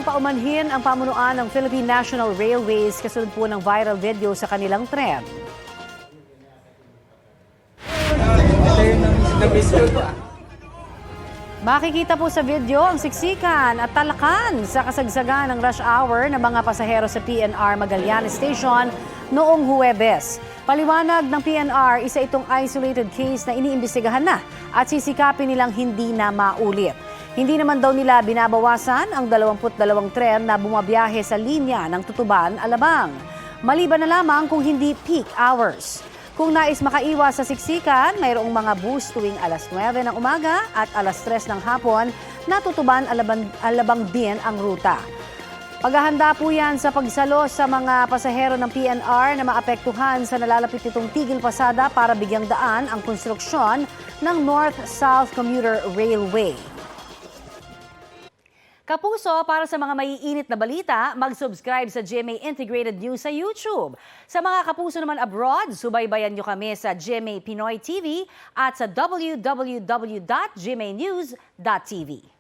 paumanhin ang pamunuan ng Philippine National Railways kasunod po ng viral video sa kanilang tren. Makikita po sa video ang siksikan at talakan sa kasagsagan ng rush hour ng mga pasahero sa PNR Magallanes Station noong Huwebes. Paliwanag ng PNR, isa itong isolated case na iniimbestigahan na at sisikapin nilang hindi na maulit. Hindi naman daw nila binabawasan ang 22 tren na bumabiyahe sa linya ng Tutuban-Alabang. Maliban na lamang kung hindi peak hours. Kung nais makaiwas sa siksikan, mayroong mga bus tuwing alas 9 ng umaga at alas 3 ng hapon na Tutuban-Alabang din ang ruta. Paghahanda po yan sa pagsalo sa mga pasahero ng PNR na maapektuhan sa nalalapit nitong tigil pasada para bigyang daan ang konstruksyon ng North-South Commuter Railway. Kapuso, para sa mga maiinit na balita, mag-subscribe sa GMA Integrated News sa YouTube. Sa mga kapuso naman abroad, subaybayan nyo kami sa GMA Pinoy TV at sa www.gmanews.tv.